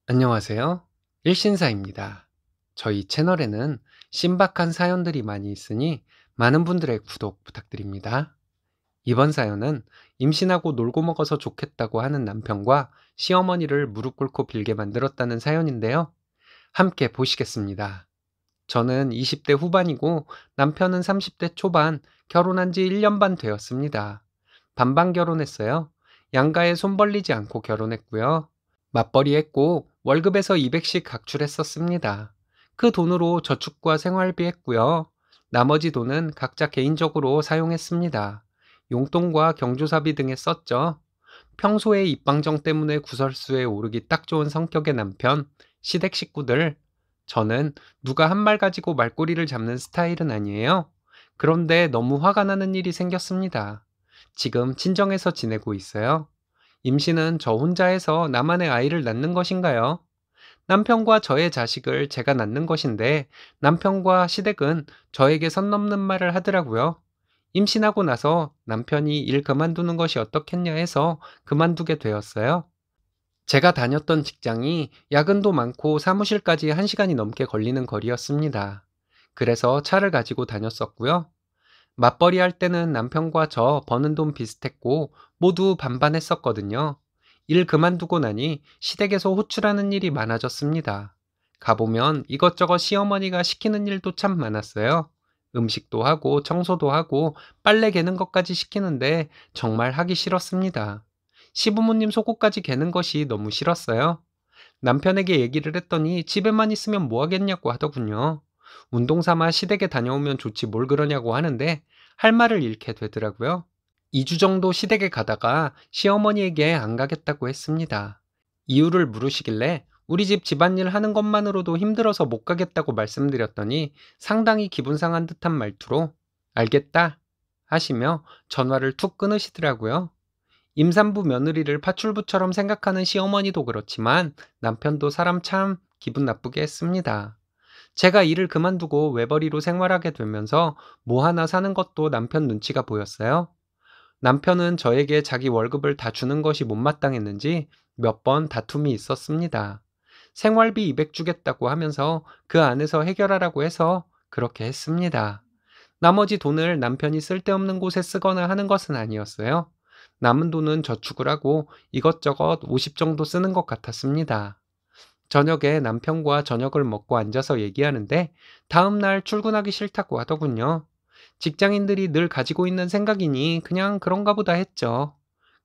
안녕하세요. 일신사입니다. 저희 채널에는 신박한 사연들이 많이 있으니 많은 분들의 구독 부탁드립니다. 이번 사연은 임신하고 놀고 먹어서 좋겠다고 하는 남편과 시어머니를 무릎 꿇고 빌게 만들었다는 사연인데요. 함께 보시겠습니다. 저는 20대 후반이고 남편은 30대 초반, 결혼한 지 1년 반 되었습니다. 반반 결혼했어요. 양가에 손 벌리지 않고 결혼했고요. 맞벌이 했고 월급에서 200씩 각출했었습니다. 그 돈으로 저축과 생활비 했고요. 나머지 돈은 각자 개인적으로 사용했습니다. 용돈과 경조사비 등에 썼죠. 평소에 입방정 때문에 구설수에 오르기 딱 좋은 성격의 남편, 시댁 식구들. 저는 누가 한 말 가지고 말꼬리를 잡는 스타일은 아니에요. 그런데 너무 화가 나는 일이 생겼습니다. 지금 친정에서 지내고 있어요. 임신은 저 혼자 해서 나만의 아이를 낳는 것인가요? 남편과 저의 자식을 제가 낳는 것인데 남편과 시댁은 저에게 선 넘는 말을 하더라고요. 임신하고 나서 남편이 일 그만두는 것이 어떻겠냐 해서 그만두게 되었어요. 제가 다녔던 직장이 야근도 많고 사무실까지 1시간이 넘게 걸리는 거리였습니다. 그래서 차를 가지고 다녔었고요. 맞벌이 할 때는 남편과 저 버는 돈 비슷했고 모두 반반 했었거든요. 일 그만두고 나니 시댁에서 호출하는 일이 많아졌습니다. 가보면 이것저것 시어머니가 시키는 일도 참 많았어요. 음식도 하고 청소도 하고 빨래 개는 것까지 시키는데 정말 하기 싫었습니다. 시부모님 속옷까지 개는 것이 너무 싫었어요. 남편에게 얘기를 했더니 집에만 있으면 뭐 하겠냐고 하더군요. 운동 삼아 시댁에 다녀오면 좋지 뭘 그러냐고 하는데 할 말을 잃게 되더라고요. 2주 정도 시댁에 가다가 시어머니에게 안 가겠다고 했습니다. 이유를 물으시길래 우리 집 집안일 하는 것만으로도 힘들어서 못 가겠다고 말씀드렸더니 상당히 기분 상한 듯한 말투로 알겠다 하시며 전화를 툭 끊으시더라고요. 임산부 며느리를 파출부처럼 생각하는 시어머니도 그렇지만 남편도 사람 참 기분 나쁘게 했습니다. 제가 일을 그만두고 외벌이로 생활하게 되면서 뭐 하나 사는 것도 남편 눈치가 보였어요. 남편은 저에게 자기 월급을 다 주는 것이 못마땅했는지 몇 번 다툼이 있었습니다. 생활비 200 주겠다고 하면서 그 안에서 해결하라고 해서 그렇게 했습니다. 나머지 돈을 남편이 쓸데없는 곳에 쓰거나 하는 것은 아니었어요. 남은 돈은 저축을 하고 이것저것 50 정도 쓰는 것 같았습니다. 저녁에 남편과 저녁을 먹고 앉아서 얘기하는데 다음날 출근하기 싫다고 하더군요. 직장인들이 늘 가지고 있는 생각이니 그냥 그런가 보다 했죠.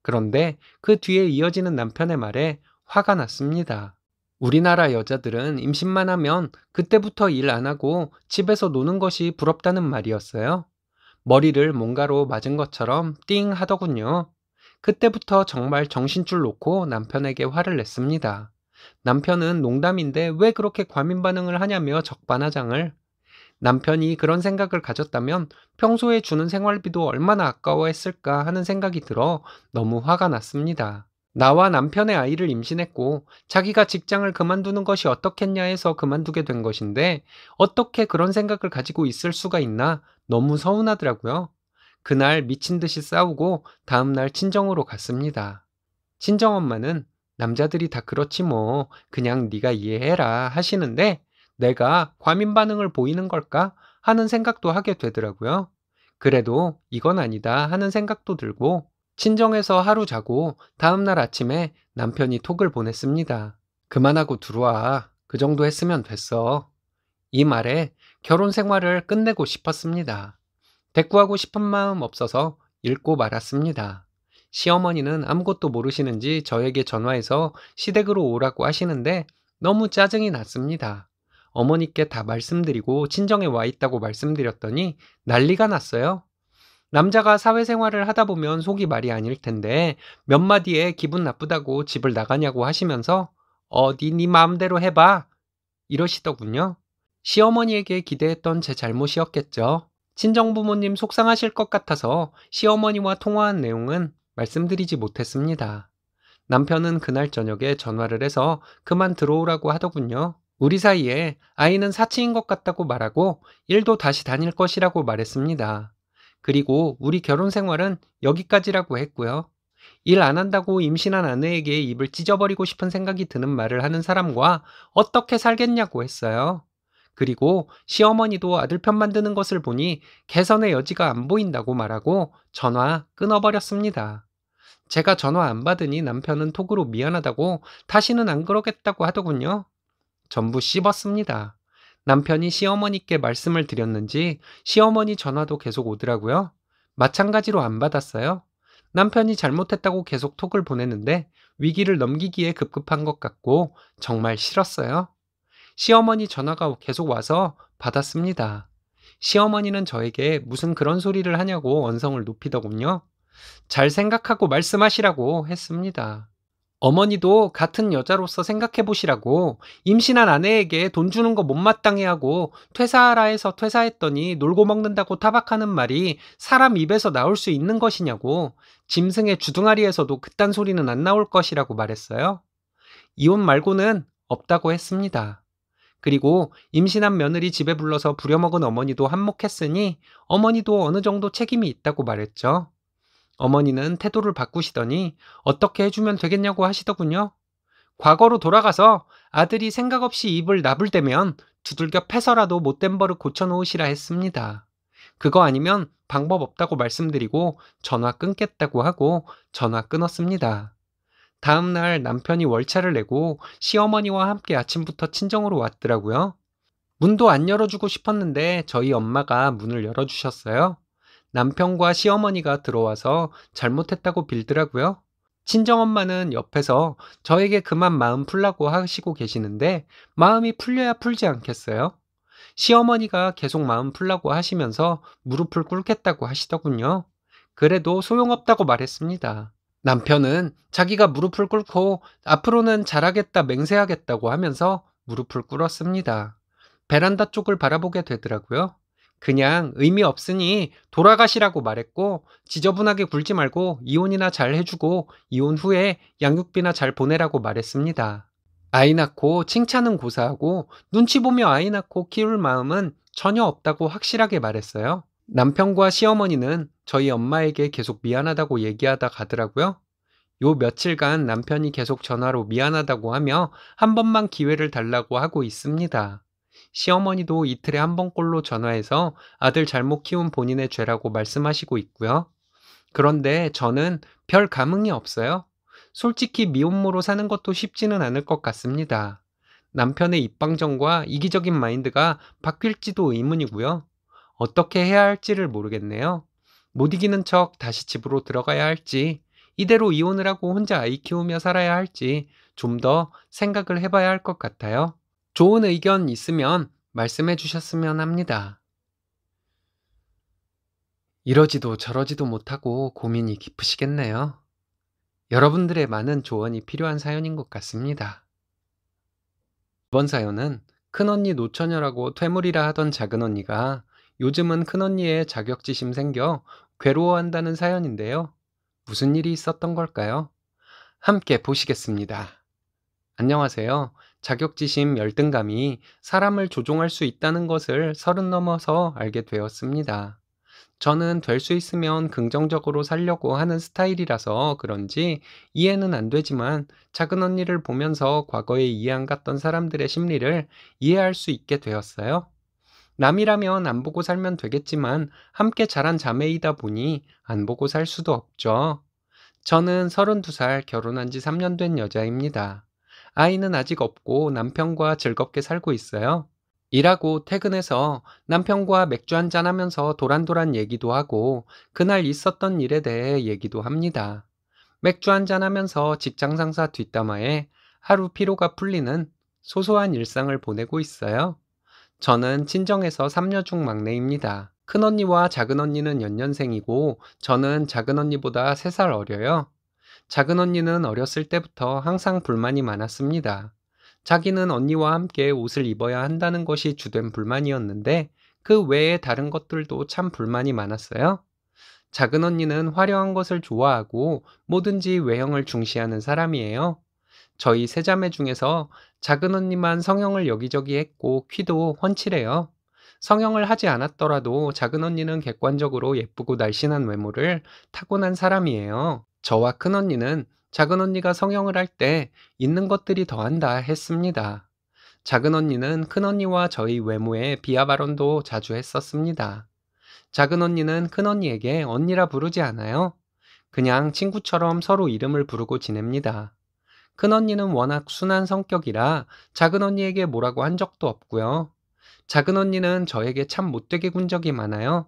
그런데 그 뒤에 이어지는 남편의 말에 화가 났습니다. 우리나라 여자들은 임신만 하면 그때부터 일 안 하고 집에서 노는 것이 부럽다는 말이었어요. 머리를 뭔가로 맞은 것처럼 띵 하더군요. 그때부터 정말 정신줄 놓고 남편에게 화를 냈습니다. 남편은 농담인데 왜 그렇게 과민 반응을 하냐며 적반하장을. 남편이 그런 생각을 가졌다면 평소에 주는 생활비도 얼마나 아까워했을까 하는 생각이 들어 너무 화가 났습니다. 나와 남편의 아이를 임신했고 자기가 직장을 그만두는 것이 어떻겠냐 해서 그만두게 된 것인데 어떻게 그런 생각을 가지고 있을 수가 있나 너무 서운하더라고요. 그날 미친 듯이 싸우고 다음날 친정으로 갔습니다. 친정엄마는 남자들이 다 그렇지 뭐 그냥 네가 이해해라 하시는데 내가 과민 반응을 보이는 걸까 하는 생각도 하게 되더라고요. 그래도 이건 아니다 하는 생각도 들고 친정에서 하루 자고 다음날 아침에 남편이 톡을 보냈습니다. 그만하고 들어와. 그 정도 했으면 됐어. 이 말에 결혼 생활을 끝내고 싶었습니다. 대꾸하고 싶은 마음 없어서 읽고 말았습니다. 시어머니는 아무것도 모르시는지 저에게 전화해서 시댁으로 오라고 하시는데 너무 짜증이 났습니다. 어머니께 다 말씀드리고 친정에 와 있다고 말씀드렸더니 난리가 났어요. 남자가 사회생활을 하다 보면 속이 말이 아닐 텐데 몇 마디에 기분 나쁘다고 집을 나가냐고 하시면서 어디 네 마음대로 해봐 이러시더군요. 시어머니에게 기대했던 제 잘못이었겠죠. 친정부모님 속상하실 것 같아서 시어머니와 통화한 내용은 말씀드리지 못했습니다. 남편은 그날 저녁에 전화를 해서 그만 들어오라고 하더군요. 우리 사이에 아이는 사치인 것 같다고 말하고 일도 다시 다닐 것이라고 말했습니다. 그리고 우리 결혼 생활은 여기까지라고 했고요. 일 안 한다고 임신한 아내에게 입을 찢어버리고 싶은 생각이 드는 말을 하는 사람과 어떻게 살겠냐고 했어요. 그리고 시어머니도 아들 편 만드는 것을 보니 개선의 여지가 안 보인다고 말하고 전화 끊어버렸습니다. 제가 전화 안 받으니 남편은 톡으로 미안하다고 다시는 안 그러겠다고 하더군요. 전부 씹었습니다. 남편이 시어머니께 말씀을 드렸는지 시어머니 전화도 계속 오더라고요. 마찬가지로 안 받았어요. 남편이 잘못했다고 계속 톡을 보내는데 위기를 넘기기에 급급한 것 같고 정말 싫었어요. 시어머니 전화가 계속 와서 받았습니다. 시어머니는 저에게 무슨 그런 소리를 하냐고 언성을 높이더군요. 잘 생각하고 말씀하시라고 했습니다. 어머니도 같은 여자로서 생각해 보시라고 임신한 아내에게 돈 주는 거 못마땅해 하고 퇴사하라 해서 퇴사했더니 놀고 먹는다고 타박하는 말이 사람 입에서 나올 수 있는 것이냐고 짐승의 주둥아리에서도 그딴 소리는 안 나올 것이라고 말했어요. 이혼 말고는 없다고 했습니다. 그리고 임신한 며느리 집에 불러서 부려먹은 어머니도 한몫했으니 어머니도 어느 정도 책임이 있다고 말했죠. 어머니는 태도를 바꾸시더니 어떻게 해주면 되겠냐고 하시더군요. 과거로 돌아가서 아들이 생각 없이 입을 나불대면 두들겨 패서라도 못된 버릇 고쳐놓으시라 했습니다. 그거 아니면 방법 없다고 말씀드리고 전화 끊겠다고 하고 전화 끊었습니다. 다음 날 남편이 월차를 내고 시어머니와 함께 아침부터 친정으로 왔더라고요. 문도 안 열어주고 싶었는데 저희 엄마가 문을 열어주셨어요. 남편과 시어머니가 들어와서 잘못했다고 빌더라고요. 친정엄마는 옆에서 저에게 그만 마음 풀라고 하시고 계시는데 마음이 풀려야 풀지 않겠어요? 시어머니가 계속 마음 풀라고 하시면서 무릎을 꿇겠다고 하시더군요. 그래도 소용없다고 말했습니다. 남편은 자기가 무릎을 꿇고 앞으로는 잘하겠다 맹세하겠다고 하면서 무릎을 꿇었습니다. 베란다 쪽을 바라보게 되더라고요. 그냥 의미 없으니 돌아가시라고 말했고 지저분하게 굴지 말고 이혼이나 잘 해주고 이혼 후에 양육비나 잘 보내라고 말했습니다. 아이 낳고 칭찬은 고사하고 눈치 보며 아이 낳고 키울 마음은 전혀 없다고 확실하게 말했어요. 남편과 시어머니는 저희 엄마에게 계속 미안하다고 얘기하다 가더라고요. 요 며칠간 남편이 계속 전화로 미안하다고 하며 한 번만 기회를 달라고 하고 있습니다. 시어머니도 이틀에 한 번꼴로 전화해서 아들 잘못 키운 본인의 죄라고 말씀하시고 있고요. 그런데 저는 별 감흥이 없어요. 솔직히 미혼모로 사는 것도 쉽지는 않을 것 같습니다. 남편의 입방정과 이기적인 마인드가 바뀔지도 의문이고요. 어떻게 해야 할지를 모르겠네요. 못 이기는 척 다시 집으로 들어가야 할지, 이대로 이혼을 하고 혼자 아이 키우며 살아야 할지 좀 더 생각을 해봐야 할 것 같아요. 좋은 의견 있으면 말씀해 주셨으면 합니다. 이러지도 저러지도 못하고 고민이 깊으시겠네요. 여러분들의 많은 조언이 필요한 사연인 것 같습니다. 이번 사연은 큰언니 노처녀라고 퇴물이라 하던 작은언니가 요즘은 큰언니의 자격지심 생겨 괴로워한다는 사연인데요. 무슨 일이 있었던 걸까요? 함께 보시겠습니다. 안녕하세요. 자격지심 열등감이 사람을 조종할 수 있다는 것을 서른 넘어서 알게 되었습니다. 저는 될 수 있으면 긍정적으로 살려고 하는 스타일이라서 그런지 이해는 안 되지만 작은 언니를 보면서 과거에 이해 안 갔던 사람들의 심리를 이해할 수 있게 되었어요. 남이라면 안 보고 살면 되겠지만 함께 자란 자매이다 보니 안 보고 살 수도 없죠. 저는 32살 결혼한 지 3년 된 여자입니다. 아이는 아직 없고 남편과 즐겁게 살고 있어요. 일하고 퇴근해서 남편과 맥주 한잔 하면서 도란도란 얘기도 하고 그날 있었던 일에 대해 얘기도 합니다. 맥주 한잔 하면서 직장 상사 뒷담화에 하루 피로가 풀리는 소소한 일상을 보내고 있어요. 저는 친정에서 3녀 중 막내입니다. 큰언니와 작은언니는 연년생이고 저는 작은언니보다 3살 어려요. 작은언니는 어렸을 때부터 항상 불만이 많았습니다. 자기는 언니와 함께 옷을 입어야 한다는 것이 주된 불만이었는데 그 외에 다른 것들도 참 불만이 많았어요. 작은언니는 화려한 것을 좋아하고 뭐든지 외형을 중시하는 사람이에요. 저희 세 자매 중에서 작은언니만 성형을 여기저기 했고 키도 훤칠해요. 성형을 하지 않았더라도 작은언니는 객관적으로 예쁘고 날씬한 외모를 타고난 사람이에요. 저와 큰언니는 작은 언니가 성형을 할 때 있는 것들이 더한다 했습니다. 작은 언니는 큰 언니와 저희 외모에 비하 발언도 자주 했었습니다. 작은 언니는 큰 언니에게 언니라 부르지 않아요. 그냥 친구처럼 서로 이름을 부르고 지냅니다. 큰 언니는 워낙 순한 성격이라 작은 언니에게 뭐라고 한 적도 없고요. 작은 언니는 저에게 참 못되게 군 적이 많아요.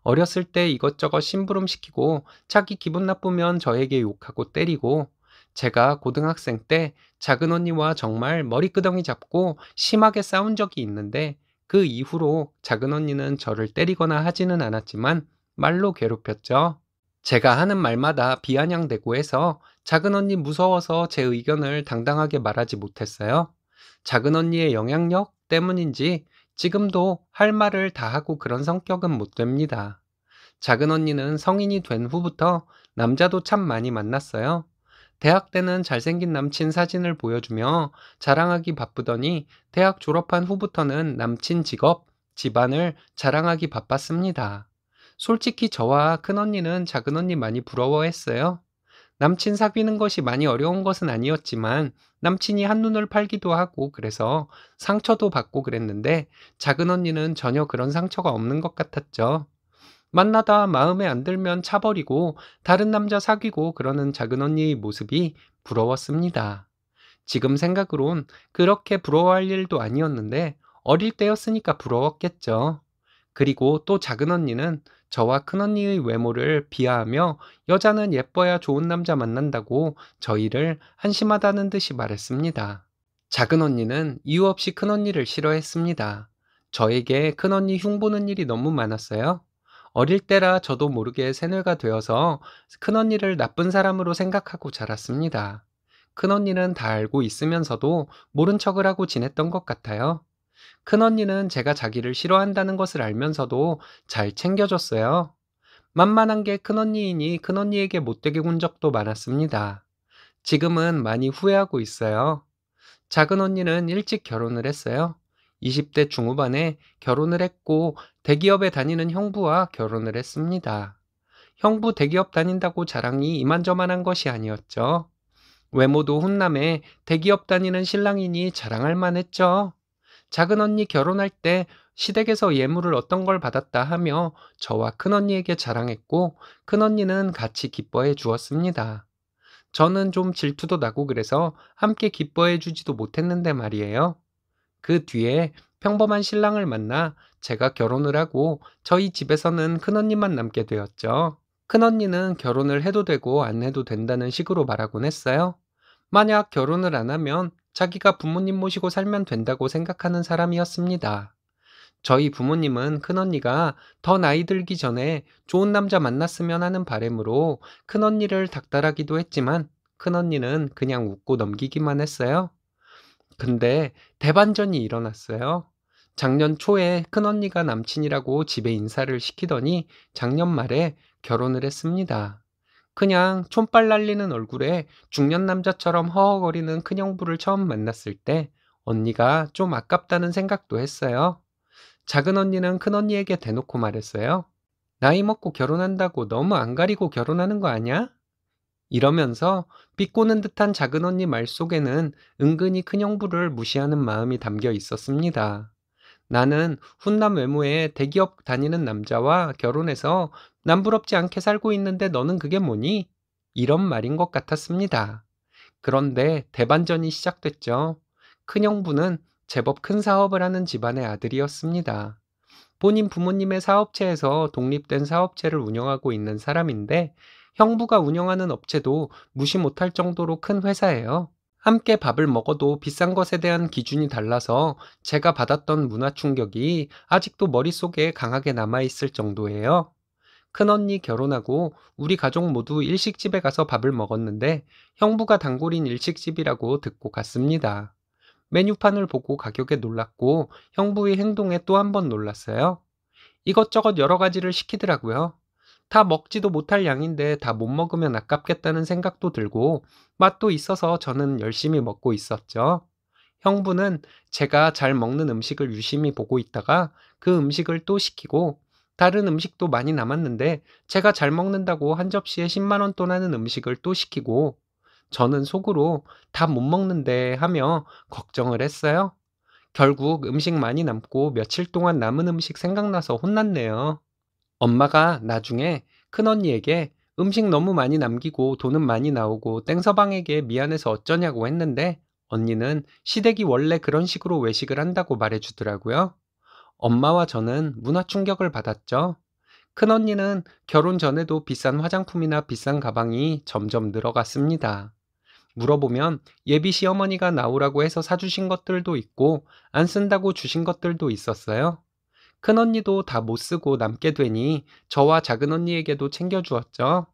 어렸을 때 이것저것 심부름 시키고 자기 기분 나쁘면 저에게 욕하고 때리고, 제가 고등학생 때 작은 언니와 정말 머리끄덩이 잡고 심하게 싸운 적이 있는데, 그 이후로 작은 언니는 저를 때리거나 하지는 않았지만 말로 괴롭혔죠. 제가 하는 말마다 비아냥대고 해서 작은 언니 무서워서 제 의견을 당당하게 말하지 못했어요. 작은 언니의 영향력 때문인지 지금도 할 말을 다 하고 그런 성격은 못 됩니다. 작은 언니는 성인이 된 후부터 남자도 참 많이 만났어요. 대학 때는 잘생긴 남친 사진을 보여주며 자랑하기 바쁘더니 대학 졸업한 후부터는 남친 직업, 집안을 자랑하기 바빴습니다. 솔직히 저와 큰언니는 작은언니 많이 부러워했어요. 남친 사귀는 것이 많이 어려운 것은 아니었지만 남친이 한눈을 팔기도 하고 그래서 상처도 받고 그랬는데, 작은언니는 전혀 그런 상처가 없는 것 같았죠. 만나다 마음에 안 들면 차버리고 다른 남자 사귀고 그러는 작은언니의 모습이 부러웠습니다. 지금 생각으론 그렇게 부러워할 일도 아니었는데 어릴 때였으니까 부러웠겠죠. 그리고 또 작은 언니는 저와 큰 언니의 외모를 비하하며 여자는 예뻐야 좋은 남자 만난다고 저희를 한심하다는 듯이 말했습니다. 작은 언니는 이유 없이 큰 언니를 싫어했습니다. 저에게 큰 언니 흉보는 일이 너무 많았어요. 어릴 때라 저도 모르게 세뇌가 되어서 큰 언니를 나쁜 사람으로 생각하고 자랐습니다. 큰 언니는 다 알고 있으면서도 모른 척을 하고 지냈던 것 같아요. 큰언니는 제가 자기를 싫어한다는 것을 알면서도 잘 챙겨줬어요. 만만한 게 큰언니이니 큰언니에게 못되게 군 적도 많았습니다. 지금은 많이 후회하고 있어요. 작은 언니는 일찍 결혼을 했어요. 20대 중후반에 결혼을 했고 대기업에 다니는 형부와 결혼을 했습니다. 형부 대기업 다닌다고 자랑이 이만저만한 것이 아니었죠. 외모도 훈남에 대기업 다니는 신랑이니 자랑할 만했죠. 작은 언니 결혼할 때 시댁에서 예물을 어떤 걸 받았다 하며 저와 큰언니에게 자랑했고, 큰언니는 같이 기뻐해 주었습니다. 저는 좀 질투도 나고 그래서 함께 기뻐해 주지도 못했는데 말이에요. 그 뒤에 평범한 신랑을 만나 제가 결혼을 하고 저희 집에서는 큰언니만 남게 되었죠. 큰언니는 결혼을 해도 되고 안 해도 된다는 식으로 말하곤 했어요. 만약 결혼을 안 하면 자기가 부모님 모시고 살면 된다고 생각하는 사람이었습니다. 저희 부모님은 큰언니가 더 나이 들기 전에 좋은 남자 만났으면 하는 바람으로 큰언니를 닥달하기도 했지만 큰언니는 그냥 웃고 넘기기만 했어요. 근데 대반전이 일어났어요. 작년 초에 큰언니가 남친이라고 집에 인사를 시키더니 작년 말에 결혼을 했습니다. 그냥 촌발 날리는 얼굴에 중년 남자처럼 허허거리는 큰형부를 처음 만났을 때 언니가 좀 아깝다는 생각도 했어요. 작은 언니는 큰 언니에게 대놓고 말했어요. 나이 먹고 결혼한다고 너무 안 가리고 결혼하는 거 아니야? 이러면서 비꼬는 듯한 작은 언니 말 속에는 은근히 큰형부를 무시하는 마음이 담겨 있었습니다. 나는 훈남 외모에 대기업 다니는 남자와 결혼해서 남부럽지 않게 살고 있는데 너는 그게 뭐니? 이런 말인 것 같았습니다. 그런데 대반전이 시작됐죠. 큰형부는 제법 큰 사업을 하는 집안의 아들이었습니다. 본인 부모님의 사업체에서 독립된 사업체를 운영하고 있는 사람인데, 형부가 운영하는 업체도 무시 못할 정도로 큰 회사예요. 함께 밥을 먹어도 비싼 것에 대한 기준이 달라서 제가 받았던 문화 충격이 아직도 머릿속에 강하게 남아있을 정도예요. 큰언니 결혼하고 우리 가족 모두 일식집에 가서 밥을 먹었는데 형부가 단골인 일식집이라고 듣고 갔습니다. 메뉴판을 보고 가격에 놀랐고 형부의 행동에 또 한 번 놀랐어요. 이것저것 여러 가지를 시키더라고요. 다 먹지도 못할 양인데 다 못 먹으면 아깝겠다는 생각도 들고 맛도 있어서 저는 열심히 먹고 있었죠. 형부는 제가 잘 먹는 음식을 유심히 보고 있다가 그 음식을 또 시키고 다른 음식도 많이 남았는데 제가 잘 먹는다고 한 접시에 10만 원 돈 하는 음식을 또 시키고 저는 속으로 다 못 먹는데 하며 걱정을 했어요. 결국 음식 많이 남고 며칠 동안 남은 음식 생각나서 혼났네요. 엄마가 나중에 큰언니에게 음식 너무 많이 남기고 돈은 많이 나오고 땡서방에게 미안해서 어쩌냐고 했는데 언니는 시댁이 원래 그런 식으로 외식을 한다고 말해주더라고요. 엄마와 저는 문화 충격을 받았죠. 큰언니는 결혼 전에도 비싼 화장품이나 비싼 가방이 점점 늘어갔습니다. 물어보면 예비 시어머니가 나오라고 해서 사주신 것들도 있고 안 쓴다고 주신 것들도 있었어요. 큰언니도 다 못 쓰고 남게 되니 저와 작은언니에게도 챙겨주었죠.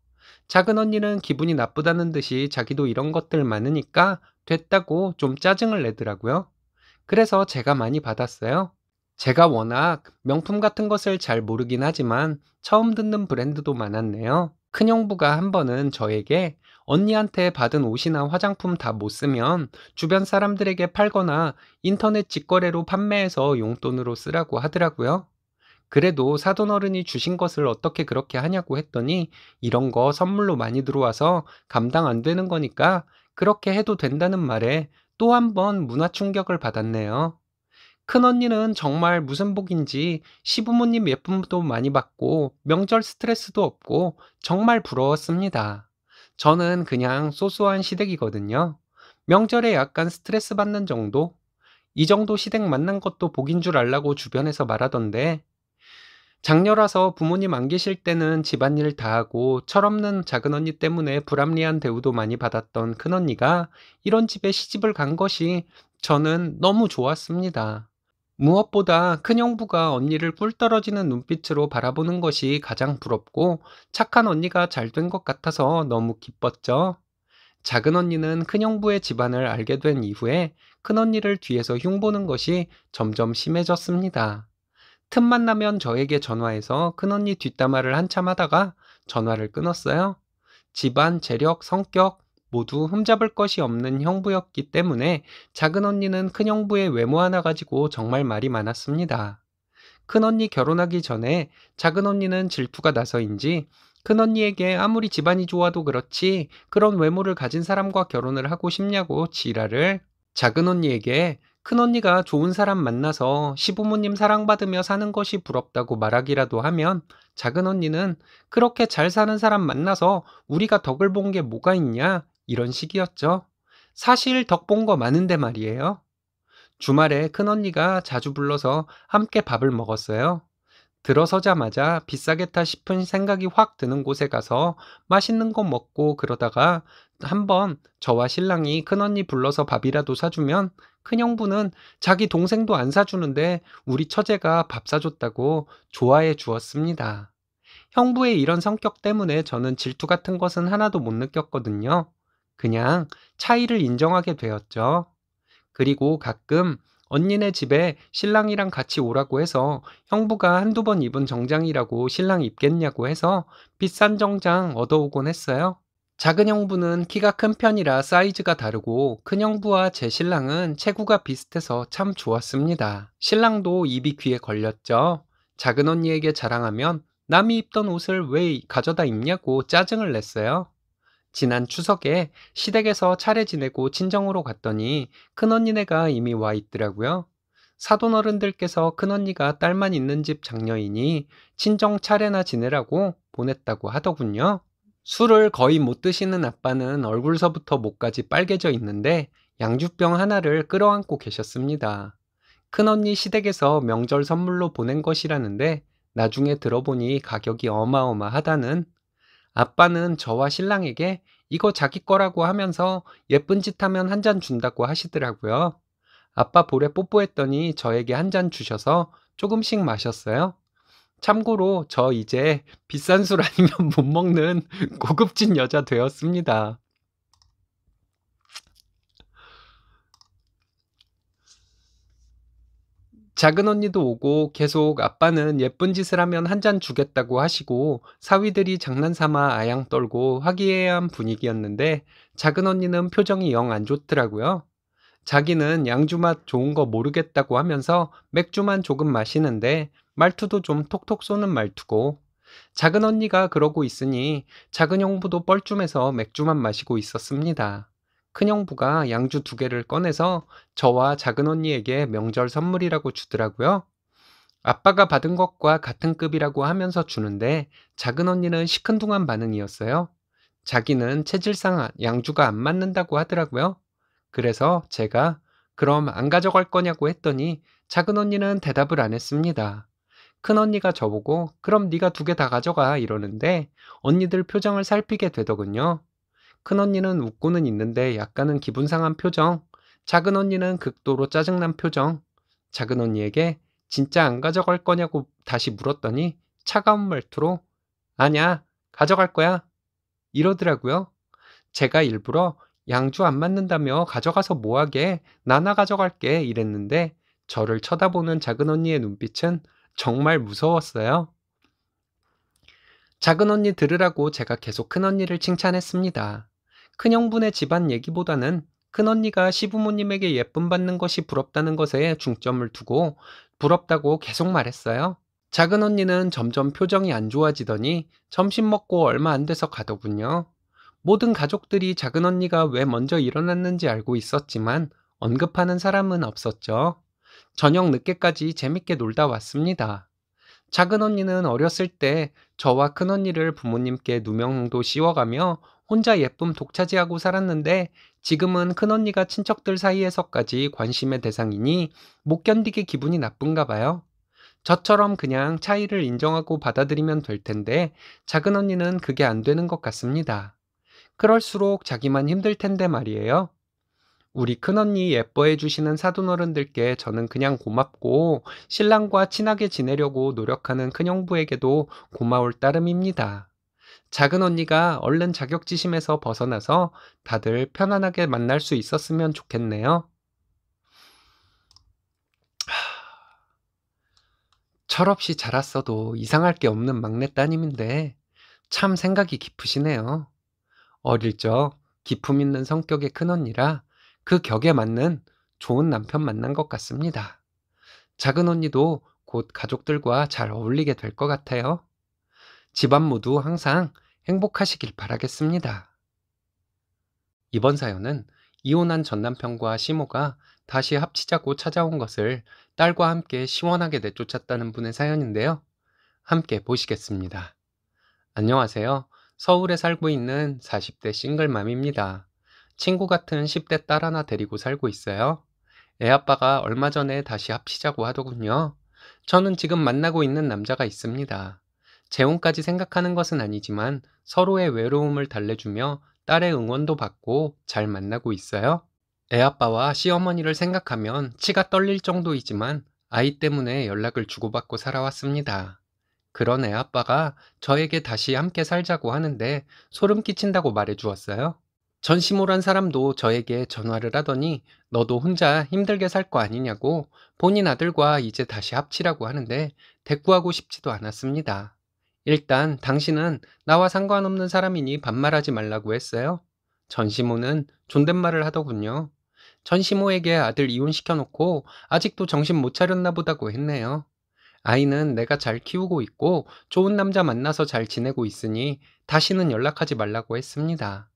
작은언니는 기분이 나쁘다는 듯이 자기도 이런 것들 많으니까 됐다고 좀 짜증을 내더라고요. 그래서 제가 많이 받았어요. 제가 워낙 명품 같은 것을 잘 모르긴 하지만 처음 듣는 브랜드도 많았네요. 큰형부가 한 번은 저에게 언니한테 받은 옷이나 화장품 다 못 쓰면 주변 사람들에게 팔거나 인터넷 직거래로 판매해서 용돈으로 쓰라고 하더라고요. 그래도 사돈어른이 주신 것을 어떻게 그렇게 하냐고 했더니 이런 거 선물로 많이 들어와서 감당 안 되는 거니까 그렇게 해도 된다는 말에 또 한 번 문화 충격을 받았네요. 큰언니는 정말 무슨 복인지 시부모님 예쁨도 많이 받고 명절 스트레스도 없고 정말 부러웠습니다. 저는 그냥 소소한 시댁이거든요. 명절에 약간 스트레스 받는 정도? 이 정도 시댁 만난 것도 복인 줄 알라고 주변에서 말하던데 장녀라서 부모님 안 계실 때는 집안일 다 하고 철없는 작은언니 때문에 불합리한 대우도 많이 받았던 큰언니가 이런 집에 시집을 간 것이 저는 너무 좋았습니다. 무엇보다 큰형부가 언니를 꿀 떨어지는 눈빛으로 바라보는 것이 가장 부럽고 착한 언니가 잘 된 것 같아서 너무 기뻤죠. 작은 언니는 큰형부의 집안을 알게 된 이후에 큰언니를 뒤에서 흉보는 것이 점점 심해졌습니다. 틈만 나면 저에게 전화해서 큰언니 뒷담화를 한참 하다가 전화를 끊었어요. 집안, 재력, 성격 모두 흠잡을 것이 없는 형부였기 때문에 작은 언니는 큰 형부의 외모 하나 가지고 정말 말이 많았습니다. 큰 언니 결혼하기 전에 작은 언니는 질투가 나서인지 큰 언니에게 아무리 집안이 좋아도 그렇지 그런 외모를 가진 사람과 결혼을 하고 싶냐고 지랄을 작은 언니에게 큰 언니가 좋은 사람 만나서 시부모님 사랑받으며 사는 것이 부럽다고 말하기라도 하면 작은 언니는 그렇게 잘 사는 사람 만나서 우리가 덕을 본 게 뭐가 있냐 이런 식이었죠. 사실 덕 본 거 많은데 말이에요. 주말에 큰 언니가 자주 불러서 함께 밥을 먹었어요. 들어서자마자 비싸겠다 싶은 생각이 확 드는 곳에 가서 맛있는 거 먹고 그러다가 한번 저와 신랑이 큰언니 불러서 밥이라도 사주면 큰형부는 자기 동생도 안 사주는데 우리 처제가 밥 사줬다고 좋아해 주었습니다. 형부의 이런 성격 때문에 저는 질투 같은 것은 하나도 못 느꼈거든요. 그냥 차이를 인정하게 되었죠. 그리고 가끔 언니네 집에 신랑이랑 같이 오라고 해서 형부가 한두 번 입은 정장이라고 신랑 입겠냐고 해서 비싼 정장 얻어오곤 했어요. 작은 형부는 키가 큰 편이라 사이즈가 다르고 큰 형부와 제 신랑은 체구가 비슷해서 참 좋았습니다. 신랑도 입이 귀에 걸렸죠. 작은 언니에게 자랑하면 남이 입던 옷을 왜 가져다 입냐고 짜증을 냈어요. 지난 추석에 시댁에서 차례 지내고 친정으로 갔더니 큰언니네가 이미 와 있더라고요. 사돈어른들께서 큰언니가 딸만 있는 집 장녀이니 친정 차례나 지내라고 보냈다고 하더군요. 술을 거의 못 드시는 아빠는 얼굴서부터 목까지 빨개져 있는데 양주병 하나를 끌어안고 계셨습니다. 큰언니 시댁에서 명절 선물로 보낸 것이라는데 나중에 들어보니 가격이 어마어마하다는 아빠는 저와 신랑에게 이거 자기 거라고 하면서 예쁜 짓 하면 한 잔 준다고 하시더라고요. 아빠 볼에 뽀뽀했더니 저에게 한 잔 주셔서 조금씩 마셨어요. 참고로 저 이제 비싼 술 아니면 못 먹는 고급진 여자 되었습니다. 작은 언니도 오고 계속 아빠는 예쁜 짓을 하면 한 잔 주겠다고 하시고 사위들이 장난삼아 아양 떨고 화기애애한 분위기였는데 작은 언니는 표정이 영 안 좋더라고요. 자기는 양주 맛 좋은 거 모르겠다고 하면서 맥주만 조금 마시는데 말투도 좀 톡톡 쏘는 말투고, 작은 언니가 그러고 있으니 작은 형부도 뻘쭘해서 맥주만 마시고 있었습니다. 큰 형부가 양주 2개를 꺼내서 저와 작은 언니에게 명절 선물이라고 주더라고요. 아빠가 받은 것과 같은 급이라고 하면서 주는데 작은 언니는 시큰둥한 반응이었어요. 자기는 체질상 양주가 안 맞는다고 하더라고요. 그래서 제가 그럼 안 가져갈 거냐고 했더니 작은 언니는 대답을 안 했습니다. 큰 언니가 저보고 그럼 네가 2개 다 가져가 이러는데 언니들 표정을 살피게 되더군요. 큰 언니는 웃고는 있는데 약간은 기분 상한 표정, 작은 언니는 극도로 짜증난 표정. 작은 언니에게 진짜 안 가져갈 거냐고 다시 물었더니 차가운 말투로 아냐, 가져갈 거야. 이러더라고요. 제가 일부러 양주 안 맞는다며 가져가서 뭐하게, 나나 가져갈게 이랬는데 저를 쳐다보는 작은 언니의 눈빛은 정말 무서웠어요. 작은 언니 들으라고 제가 계속 큰 언니를 칭찬했습니다. 큰 형분의 집안 얘기보다는 큰 언니가 시부모님에게 예쁨 받는 것이 부럽다는 것에 중점을 두고 부럽다고 계속 말했어요. 작은 언니는 점점 표정이 안 좋아지더니 점심 먹고 얼마 안 돼서 가더군요. 모든 가족들이 작은 언니가 왜 먼저 일어났는지 알고 있었지만 언급하는 사람은 없었죠. 저녁 늦게까지 재밌게 놀다 왔습니다. 작은 언니는 어렸을 때 저와 큰 언니를 부모님께 누명도 씌워가며 혼자 예쁨 독차지하고 살았는데 지금은 큰 언니가 친척들 사이에서까지 관심의 대상이니 못 견디게 기분이 나쁜가 봐요. 저처럼 그냥 차이를 인정하고 받아들이면 될 텐데 작은 언니는 그게 안 되는 것 같습니다. 그럴수록 자기만 힘들 텐데 말이에요. 우리 큰언니 예뻐해 주시는 사돈어른들께 저는 그냥 고맙고 신랑과 친하게 지내려고 노력하는 큰형부에게도 고마울 따름입니다. 작은 언니가 얼른 자격지심에서 벗어나서 다들 편안하게 만날 수 있었으면 좋겠네요. 철없이 자랐어도 이상할 게 없는 막내 따님인데 참 생각이 깊으시네요. 어릴 적 기품 있는 성격의 큰언니라 그 격에 맞는 좋은 남편 만난 것 같습니다. 작은 언니도 곧 가족들과 잘 어울리게 될 것 같아요. 집안 모두 항상 행복하시길 바라겠습니다. 이번 사연은 이혼한 전 남편과 시모가 다시 합치자고 찾아온 것을 딸과 함께 시원하게 내쫓았다는 분의 사연인데요. 함께 보시겠습니다. 안녕하세요. 서울에 살고 있는 40대 싱글맘입니다. 친구 같은 10대 딸 하나 데리고 살고 있어요. 애아빠가 얼마 전에 다시 합치자고 하더군요. 저는 지금 만나고 있는 남자가 있습니다. 재혼까지 생각하는 것은 아니지만 서로의 외로움을 달래주며 딸의 응원도 받고 잘 만나고 있어요. 애아빠와 시어머니를 생각하면 치가 떨릴 정도이지만 아이 때문에 연락을 주고받고 살아왔습니다. 그런 애아빠가 저에게 다시 함께 살자고 하는데 소름 끼친다고 말해주었어요. 전시모란 사람도 저에게 전화를 하더니 너도 혼자 힘들게 살 거 아니냐고 본인 아들과 이제 다시 합치라고 하는데 대꾸하고 싶지도 않았습니다. 일단 당신은 나와 상관없는 사람이니 반말하지 말라고 했어요. 전시모는 존댓말을 하더군요. 전시모에게 아들 이혼시켜놓고 아직도 정신 못 차렸나 보다고 했네요. 아이는 내가 잘 키우고 있고 좋은 남자 만나서 잘 지내고 있으니 다시는 연락하지 말라고 했습니다.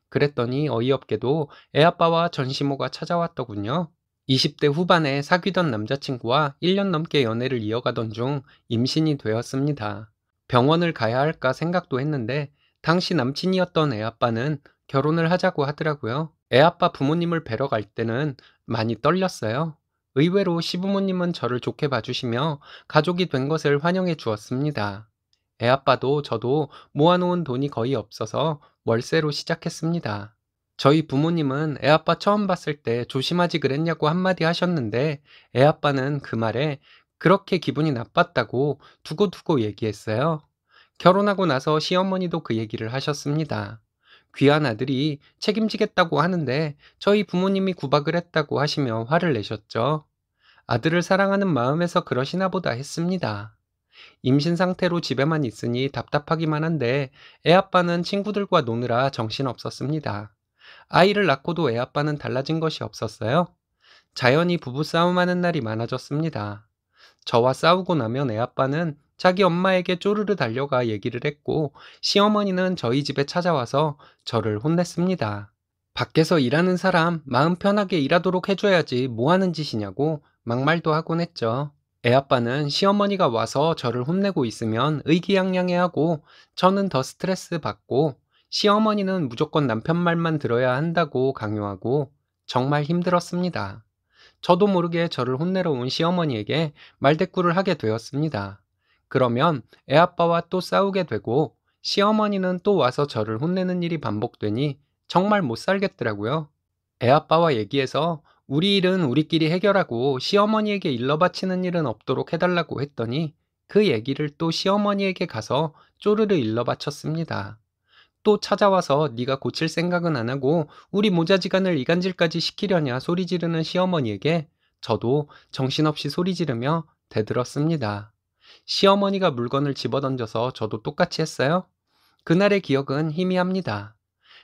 그랬더니 어이없게도 애아빠와 전시모가 찾아왔더군요. 20대 후반에 사귀던 남자친구와 1년 넘게 연애를 이어가던 중 임신이 되었습니다. 병원을 가야 할까 생각도 했는데 당시 남친이었던 애아빠는 결혼을 하자고 하더라고요. 애아빠 부모님을 뵈러 갈 때는 많이 떨렸어요. 의외로 시부모님은 저를 좋게 봐주시며 가족이 된 것을 환영해 주었습니다. 애아빠도 저도 모아놓은 돈이 거의 없어서 월세로 시작했습니다. 저희 부모님은 애아빠 처음 봤을 때 조심하지 그랬냐고 한마디 하셨는데 애아빠는 그 말에 그렇게 기분이 나빴다고 두고두고 얘기했어요. 결혼하고 나서 시어머니도 그 얘기를 하셨습니다. 귀한 아들이 책임지겠다고 하는데 저희 부모님이 구박을 했다고 하시며 화를 내셨죠. 아들을 사랑하는 마음에서 그러시나 보다 했습니다. 임신 상태로 집에만 있으니 답답하기만 한데 애아빠는 친구들과 노느라 정신없었습니다. 아이를 낳고도 애아빠는 달라진 것이 없었어요. 자연히 부부싸움하는 날이 많아졌습니다. 저와 싸우고 나면 애아빠는 자기 엄마에게 쪼르르 달려가 얘기를 했고, 시어머니는 저희 집에 찾아와서 저를 혼냈습니다. 밖에서 일하는 사람 마음 편하게 일하도록 해줘야지 뭐 하는 짓이냐고 막말도 하곤 했죠. 애아빠는 시어머니가 와서 저를 혼내고 있으면 의기양양해하고, 저는 더 스트레스 받고, 시어머니는 무조건 남편 말만 들어야 한다고 강요하고, 정말 힘들었습니다. 저도 모르게 저를 혼내러 온 시어머니에게 말대꾸를 하게 되었습니다. 그러면 애아빠와 또 싸우게 되고, 시어머니는 또 와서 저를 혼내는 일이 반복되니 정말 못 살겠더라고요. 애아빠와 얘기해서 우리 일은 우리끼리 해결하고 시어머니에게 일러 바치는 일은 없도록 해달라고 했더니, 그 얘기를 또 시어머니에게 가서 쪼르르 일러 바쳤습니다. 또 찾아와서 네가 고칠 생각은 안 하고 우리 모자지간을 이간질까지 시키려냐 소리 지르는 시어머니에게 저도 정신없이 소리 지르며 대들었습니다. 시어머니가 물건을 집어던져서 저도 똑같이 했어요. 그날의 기억은 희미합니다.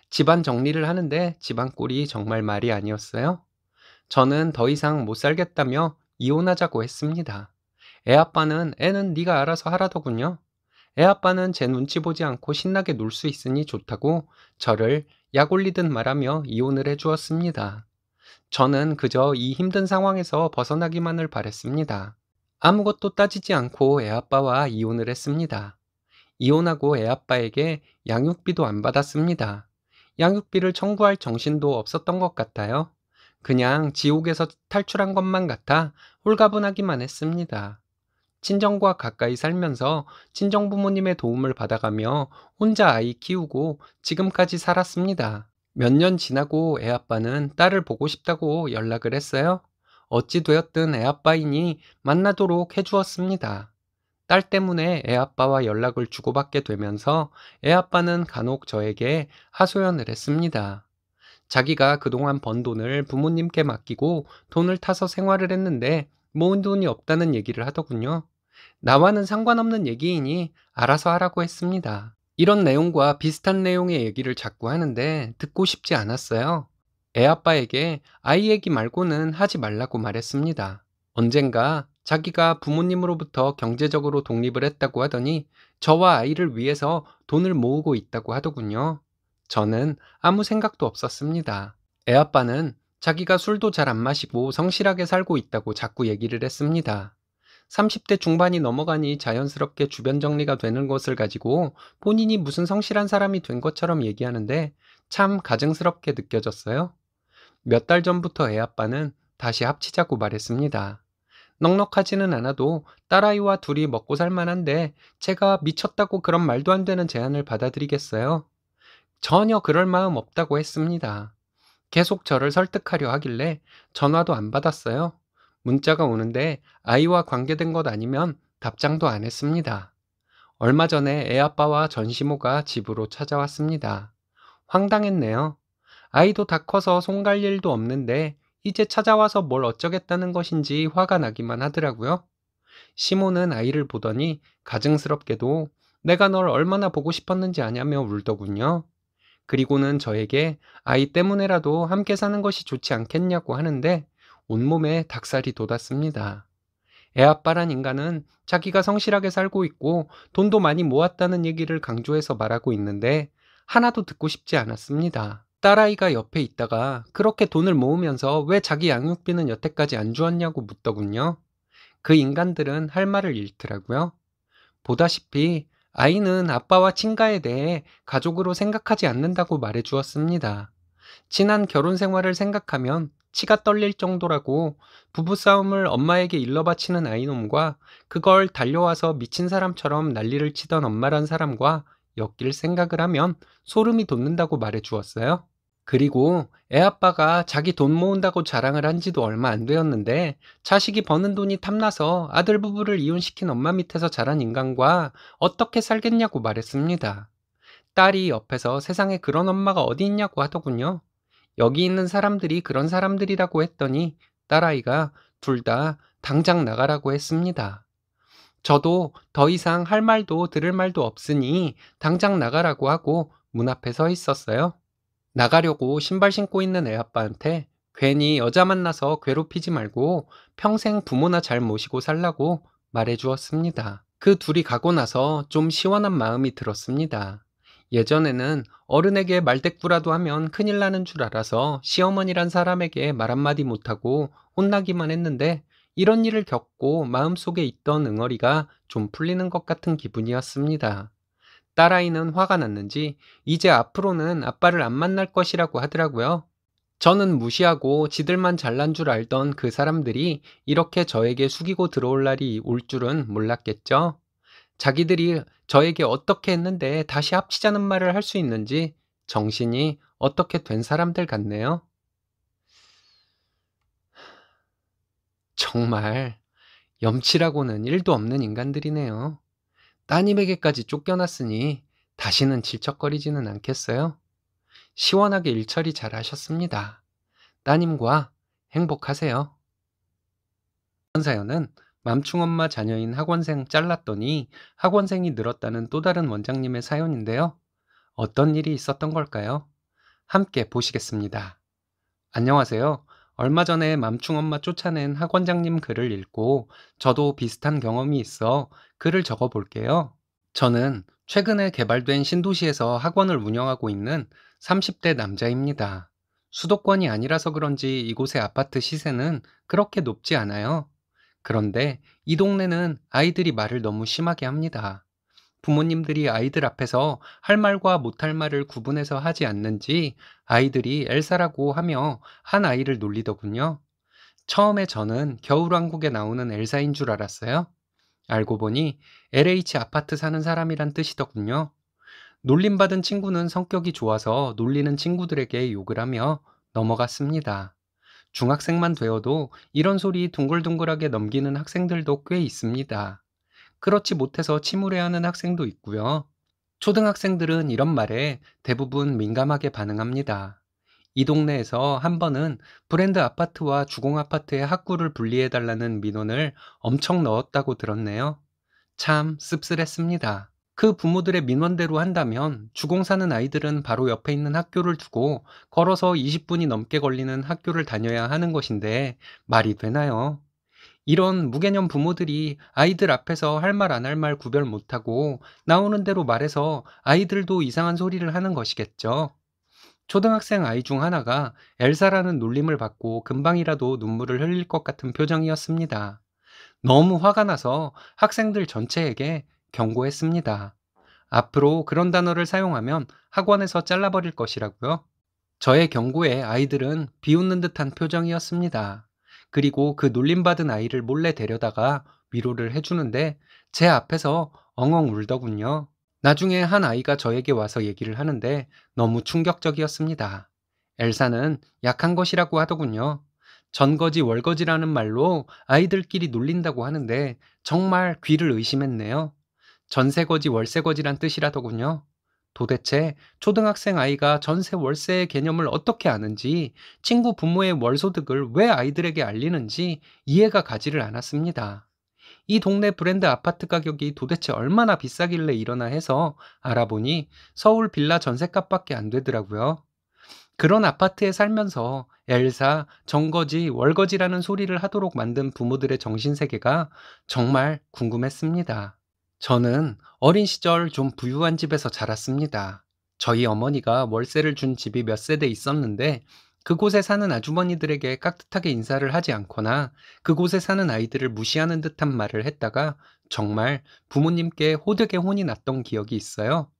집안 정리를 하는데 집안 꼴이 정말 말이 아니었어요. 저는 더 이상 못 살겠다며 이혼하자고 했습니다. 애아빠는 애는 네가 알아서 하라더군요. 애아빠는 제 눈치 보지 않고 신나게 놀 수 있으니 좋다고 저를 약 올리듯 말하며 이혼을 해주었습니다. 저는 그저 이 힘든 상황에서 벗어나기만을 바랬습니다. 아무것도 따지지 않고 애아빠와 이혼을 했습니다. 이혼하고 애아빠에게 양육비도 안 받았습니다. 양육비를 청구할 정신도 없었던 것 같아요. 그냥 지옥에서 탈출한 것만 같아 홀가분하기만 했습니다. 친정과 가까이 살면서 친정 부모님의 도움을 받아가며 혼자 아이 키우고 지금까지 살았습니다. 몇 년 지나고 애아빠는 딸을 보고 싶다고 연락을 했어요. 어찌 되었든 애아빠이니 만나도록 해주었습니다. 딸 때문에 애아빠와 연락을 주고받게 되면서 애아빠는 간혹 저에게 하소연을 했습니다. 자기가 그동안 번 돈을 부모님께 맡기고 돈을 타서 생활을 했는데 모은 돈이 없다는 얘기를 하더군요. 나와는 상관없는 얘기이니 알아서 하라고 했습니다. 이런 내용과 비슷한 내용의 얘기를 자꾸 하는데 듣고 싶지 않았어요. 애아빠에게 아이 얘기 말고는 하지 말라고 말했습니다. 언젠가 자기가 부모님으로부터 경제적으로 독립을 했다고 하더니 저와 아이를 위해서 돈을 모으고 있다고 하더군요. 저는 아무 생각도 없었습니다. 애아빠는 자기가 술도 잘 안 마시고 성실하게 살고 있다고 자꾸 얘기를 했습니다. 30대 중반이 넘어가니 자연스럽게 주변 정리가 되는 것을 가지고 본인이 무슨 성실한 사람이 된 것처럼 얘기하는데 참 가증스럽게 느껴졌어요. 몇 달 전부터 애아빠는 다시 합치자고 말했습니다. 넉넉하지는 않아도 딸아이와 둘이 먹고 살 만한데 제가 미쳤다고 그런 말도 안 되는 제안을 받아들이겠어요? 전혀 그럴 마음 없다고 했습니다. 계속 저를 설득하려 하길래 전화도 안 받았어요. 문자가 오는데 아이와 관계된 것 아니면 답장도 안 했습니다. 얼마 전에 애아빠와 전시모가 집으로 찾아왔습니다. 황당했네요. 아이도 다 커서 손 갈 일도 없는데 이제 찾아와서 뭘 어쩌겠다는 것인지 화가 나기만 하더라고요. 시모는 아이를 보더니 가증스럽게도 내가 널 얼마나 보고 싶었는지 아냐며 울더군요. 그리고는 저에게 아이 때문에라도 함께 사는 것이 좋지 않겠냐고 하는데 온몸에 닭살이 돋았습니다. 애아빠란 인간은 자기가 성실하게 살고 있고 돈도 많이 모았다는 얘기를 강조해서 말하고 있는데 하나도 듣고 싶지 않았습니다. 딸아이가 옆에 있다가 그렇게 돈을 모으면서 왜 자기 양육비는 여태까지 안 주었냐고 묻더군요. 그 인간들은 할 말을 잃더라고요. 보다시피 아이는 아빠와 친가에 대해 가족으로 생각하지 않는다고 말해 주었습니다. 지난 결혼 생활을 생각하면 치가 떨릴 정도라고 부부싸움을 엄마에게 일러바치는 아이놈과 그걸 달려와서 미친 사람처럼 난리를 치던 엄마란 사람과 엮일 생각을 하면 소름이 돋는다고 말해 주었어요. 그리고 애아빠가 자기 돈 모은다고 자랑을 한 지도 얼마 안 되었는데 자식이 버는 돈이 탐나서 아들 부부를 이혼시킨 엄마 밑에서 자란 인간과 어떻게 살겠냐고 말했습니다. 딸이 옆에서 세상에 그런 엄마가 어디 있냐고 하더군요. 여기 있는 사람들이 그런 사람들이라고 했더니 딸아이가 둘 다 당장 나가라고 했습니다. 저도 더 이상 할 말도 들을 말도 없으니 당장 나가라고 하고 문 앞에 서 있었어요. 나가려고 신발 신고 있는 애아빠한테 괜히 여자 만나서 괴롭히지 말고 평생 부모나 잘 모시고 살라고 말해 주었습니다. 그 둘이 가고 나서 좀 시원한 마음이 들었습니다. 예전에는 어른에게 말대꾸라도 하면 큰일 나는 줄 알아서 시어머니란 사람에게 말 한마디 못하고 혼나기만 했는데 이런 일을 겪고 마음속에 있던 응어리가 좀 풀리는 것 같은 기분이었습니다. 딸아이는 화가 났는지 이제 앞으로는 아빠를 안 만날 것이라고 하더라고요. 저는 무시하고 지들만 잘난 줄 알던 그 사람들이 이렇게 저에게 숙이고 들어올 날이 올 줄은 몰랐겠죠. 자기들이 저에게 어떻게 했는데 다시 합치자는 말을 할 수 있는지 정신이 어떻게 된 사람들 같네요. 정말 염치라고는 1도 없는 인간들이네요. 따님에게까지 쫓겨났으니 다시는 질척거리지는 않겠어요? 시원하게 일처리 잘 하셨습니다. 따님과 행복하세요. 이번 사연은 맘충엄마 자녀인 학원생 잘랐더니 학원생이 늘었다는 또 다른 원장님의 사연인데요. 어떤 일이 있었던 걸까요? 함께 보시겠습니다. 안녕하세요. 얼마 전에 맘충엄마 쫓아낸 학원장님 글을 읽고 저도 비슷한 경험이 있어 글을 적어 볼게요. 저는 최근에 개발된 신도시에서 학원을 운영하고 있는 30대 남자입니다. 수도권이 아니라서 그런지 이곳의 아파트 시세는 그렇게 높지 않아요. 그런데 이 동네는 아이들이 말을 너무 심하게 합니다. 부모님들이 아이들 앞에서 할 말과 못할 말을 구분해서 하지 않는지 아이들이 엘사라고 하며 한 아이를 놀리더군요. 처음에 저는 겨울왕국에 나오는 엘사인 줄 알았어요. 알고 보니 LH 아파트 사는 사람이란 뜻이더군요. 놀림받은 친구는 성격이 좋아서 놀리는 친구들에게 욕을 하며 넘어갔습니다. 중학생만 되어도 이런 소리 둥글둥글하게 넘기는 학생들도 꽤 있습니다. 그렇지 못해서 침울해하는 학생도 있고요. 초등학생들은 이런 말에 대부분 민감하게 반응합니다. 이 동네에서 한 번은 브랜드 아파트와 주공 아파트의 학구를 분리해달라는 민원을 엄청 넣었다고 들었네요. 참 씁쓸했습니다. 그 부모들의 민원대로 한다면 주공 사는 아이들은 바로 옆에 있는 학교를 두고 걸어서 20분이 넘게 걸리는 학교를 다녀야 하는 것인데 말이 되나요? 이런 무개념 부모들이 아이들 앞에서 할 말 안 할 말 구별 못하고 나오는 대로 말해서 아이들도 이상한 소리를 하는 것이겠죠. 초등학생 아이 중 하나가 엘사라는 놀림을 받고 금방이라도 눈물을 흘릴 것 같은 표정이었습니다. 너무 화가 나서 학생들 전체에게 경고했습니다. 앞으로 그런 단어를 사용하면 학원에서 잘라버릴 것이라고요. 저의 경고에 아이들은 비웃는 듯한 표정이었습니다. 그리고 그 놀림받은 아이를 몰래 데려다가 위로를 해주는데 제 앞에서 엉엉 울더군요. 나중에 한 아이가 저에게 와서 얘기를 하는데 너무 충격적이었습니다. 엘사는 약한 것이라고 하더군요. 전거지 월거지라는 말로 아이들끼리 놀린다고 하는데 정말 귀를 의심했네요. 전세거지 월세거지란 뜻이라더군요. 도대체 초등학생 아이가 전세 월세의 개념을 어떻게 아는지 친구 부모의 월소득을 왜 아이들에게 알리는지 이해가 가지를 않았습니다. 이 동네 브랜드 아파트 가격이 도대체 얼마나 비싸길래 이러나 해서 알아보니 서울 빌라 전셋값밖에 안 되더라고요. 그런 아파트에 살면서 엘사, 정거지, 월거지라는 소리를 하도록 만든 부모들의 정신세계가 정말 궁금했습니다. 저는 어린 시절 좀 부유한 집에서 자랐습니다. 저희 어머니가 월세를 준 집이 몇 세대 있었는데 그곳에 사는 아주머니들에게 깍듯하게 인사를 하지 않거나 그곳에 사는 아이들을 무시하는 듯한 말을 했다가 정말 부모님께 호되게 혼이 났던 기억이 있어요.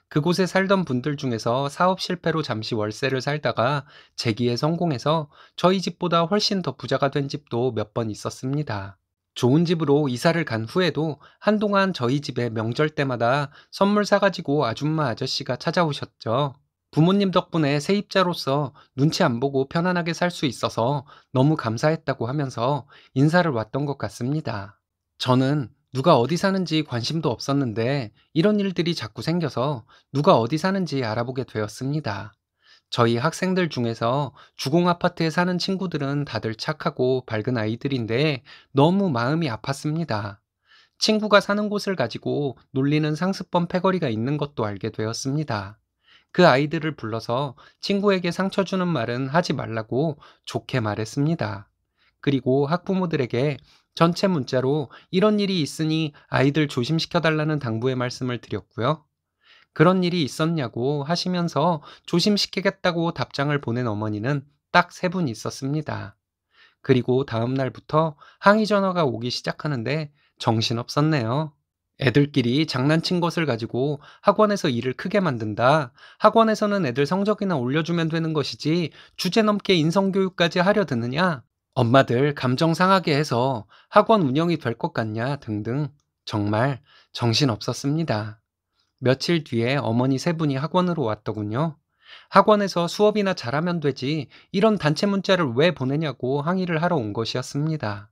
그곳에 살던 분들 중에서 사업 실패로 잠시 월세를 살다가 재기에 성공해서 저희 집보다 훨씬 더 부자가 된 집도 몇 번 있었습니다. 좋은 집으로 이사를 간 후에도 한동안 저희 집에 명절 때마다 선물 사가지고 아줌마 아저씨가 찾아오셨죠. 부모님 덕분에 세입자로서 눈치 안 보고 편안하게 살 수 있어서 너무 감사했다고 하면서 인사를 왔던 것 같습니다. 저는 누가 어디 사는지 관심도 없었는데 이런 일들이 자꾸 생겨서 누가 어디 사는지 알아보게 되었습니다. 저희 학생들 중에서 주공 아파트에 사는 친구들은 다들 착하고 밝은 아이들인데 너무 마음이 아팠습니다. 친구가 사는 곳을 가지고 놀리는 상습범 패거리가 있는 것도 알게 되었습니다. 그 아이들을 불러서 친구에게 상처 주는 말은 하지 말라고 좋게 말했습니다. 그리고 학부모들에게 전체 문자로 이런 일이 있으니 아이들 조심시켜달라는 당부의 말씀을 드렸고요. 그런 일이 있었냐고 하시면서 조심시키겠다고 답장을 보낸 어머니는 딱 3분 있었습니다. 그리고 다음 날부터 항의 전화가 오기 시작하는데 정신없었네요. 애들끼리 장난친 것을 가지고 학원에서 일을 크게 만든다. 학원에서는 애들 성적이나 올려주면 되는 것이지 주제넘게 인성교육까지 하려 드느냐? 엄마들 감정 상하게 해서 학원 운영이 될 것 같냐? 등등. 정말 정신없었습니다. 며칠 뒤에 어머니 3분이 학원으로 왔더군요. 학원에서 수업이나 잘하면 되지 이런 단체 문자를 왜 보내냐고 항의를 하러 온 것이었습니다.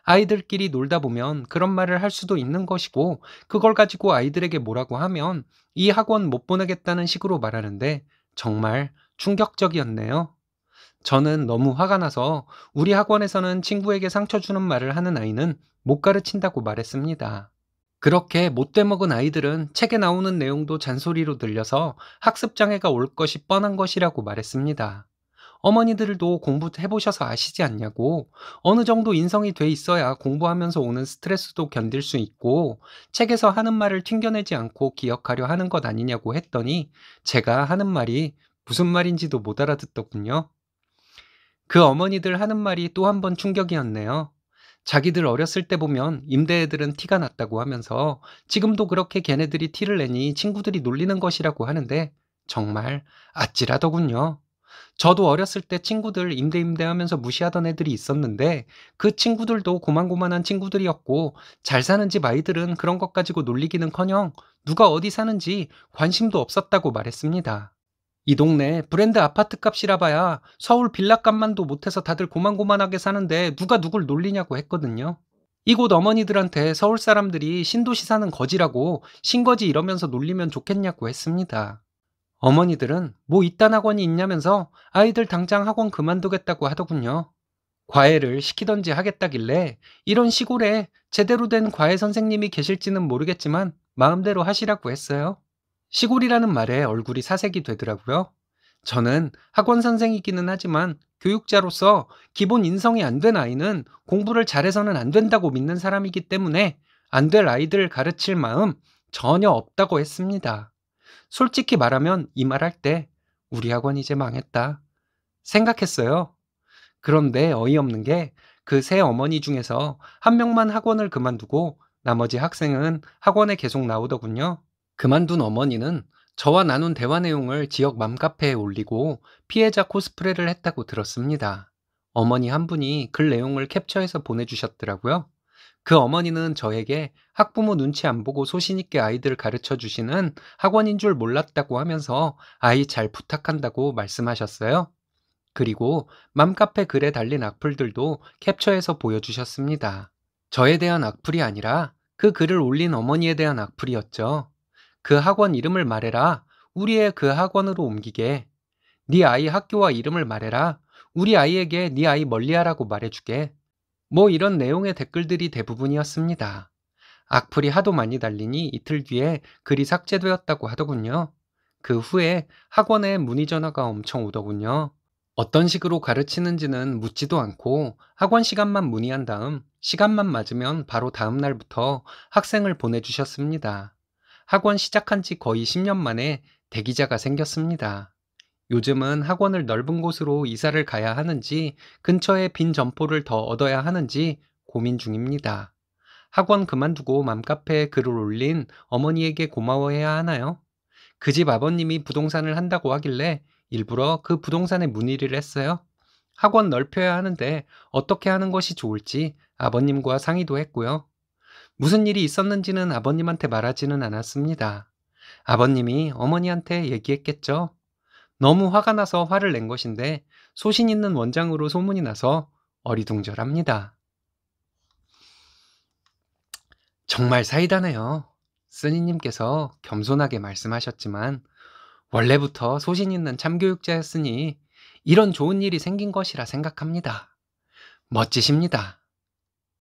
아이들끼리 놀다 보면 그런 말을 할 수도 있는 것이고 그걸 가지고 아이들에게 뭐라고 하면 이 학원 못 보내겠다는 식으로 말하는데 정말 충격적이었네요. 저는 너무 화가 나서 우리 학원에서는 친구에게 상처 주는 말을 하는 아이는 못 가르친다고 말했습니다. 그렇게 못돼 먹은 아이들은 책에 나오는 내용도 잔소리로 들려서 학습장애가 올 것이 뻔한 것이라고 말했습니다. 어머니들도 공부해보셔서 아시지 않냐고, 어느 정도 인성이 돼 있어야 공부하면서 오는 스트레스도 견딜 수 있고 책에서 하는 말을 튕겨내지 않고 기억하려 하는 것 아니냐고 했더니 제가 하는 말이 무슨 말인지도 못 알아듣더군요. 그 어머니들 하는 말이 또 한 번 충격이었네요. 자기들 어렸을 때 보면 임대애들은 티가 났다고 하면서 지금도 그렇게 걔네들이 티를 내니 친구들이 놀리는 것이라고 하는데 정말 아찔하더군요. 저도 어렸을 때 친구들 임대하면서 무시하던 애들이 있었는데 그 친구들도 고만고만한 친구들이었고 잘 사는 집 아이들은 그런 것 가지고 놀리기는커녕 누가 어디 사는지 관심도 없었다고 말했습니다. 이 동네 브랜드 아파트 값이라 봐야 서울 빌라 값만도 못해서 다들 고만고만하게 사는데 누가 누굴 놀리냐고 했거든요. 이곳 어머니들한테 서울 사람들이 신도시 사는 거지라고 신거지 이러면서 놀리면 좋겠냐고 했습니다. 어머니들은 뭐 이딴 학원이 있냐면서 아이들 당장 학원 그만두겠다고 하더군요. 과외를 시키던지 하겠다길래 이런 시골에 제대로 된 과외 선생님이 계실지는 모르겠지만 마음대로 하시라고 했어요. 시골이라는 말에 얼굴이 사색이 되더라고요. 저는 학원 선생이기는 하지만 교육자로서 기본 인성이 안 된 아이는 공부를 잘해서는 안 된다고 믿는 사람이기 때문에 안 될 아이들 가르칠 마음 전혀 없다고 했습니다. 솔직히 말하면 이 말할 때 우리 학원 이제 망했다 생각했어요. 그런데 어이없는 게 그 세 어머니 중에서 한 명만 학원을 그만두고 나머지 학생은 학원에 계속 나오더군요. 그만둔 어머니는 저와 나눈 대화 내용을 지역 맘카페에 올리고 피해자 코스프레를 했다고 들었습니다. 어머니 한 분이 글 내용을 캡처해서 보내주셨더라고요. 그 어머니는 저에게 학부모 눈치 안 보고 소신 있게 아이들 가르쳐 주시는 학원인 줄 몰랐다고 하면서 아이 잘 부탁한다고 말씀하셨어요. 그리고 맘카페 글에 달린 악플들도 캡처해서 보여주셨습니다. 저에 대한 악플이 아니라 그 글을 올린 어머니에 대한 악플이었죠. 그 학원 이름을 말해라. 우리 애 그 학원으로 옮기게. 네 아이 학교와 이름을 말해라. 우리 아이에게 네 아이 멀리하라고 말해주게. 뭐 이런 내용의 댓글들이 대부분이었습니다. 악플이 하도 많이 달리니 이틀 뒤에 글이 삭제되었다고 하더군요. 그 후에 학원에 문의 전화가 엄청 오더군요. 어떤 식으로 가르치는지는 묻지도 않고 학원 시간만 문의한 다음 시간만 맞으면 바로 다음 날부터 학생을 보내주셨습니다. 학원 시작한 지 거의 10년 만에 대기자가 생겼습니다. 요즘은 학원을 넓은 곳으로 이사를 가야 하는지 근처에 빈 점포를 더 얻어야 하는지 고민 중입니다. 학원 그만두고 맘카페에 글을 올린 어머니에게 고마워해야 하나요? 그 집 아버님이 부동산을 한다고 하길래 일부러 그 부동산에 문의를 했어요. 학원 넓혀야 하는데 어떻게 하는 것이 좋을지 아버님과 상의도 했고요. 무슨 일이 있었는지는 아버님한테 말하지는 않았습니다. 아버님이 어머니한테 얘기했겠죠. 너무 화가 나서 화를 낸 것인데 소신 있는 원장으로 소문이 나서 어리둥절합니다. 정말 사이다네요. 쓰니님께서 겸손하게 말씀하셨지만 원래부터 소신 있는 참교육자였으니 이런 좋은 일이 생긴 것이라 생각합니다. 멋지십니다.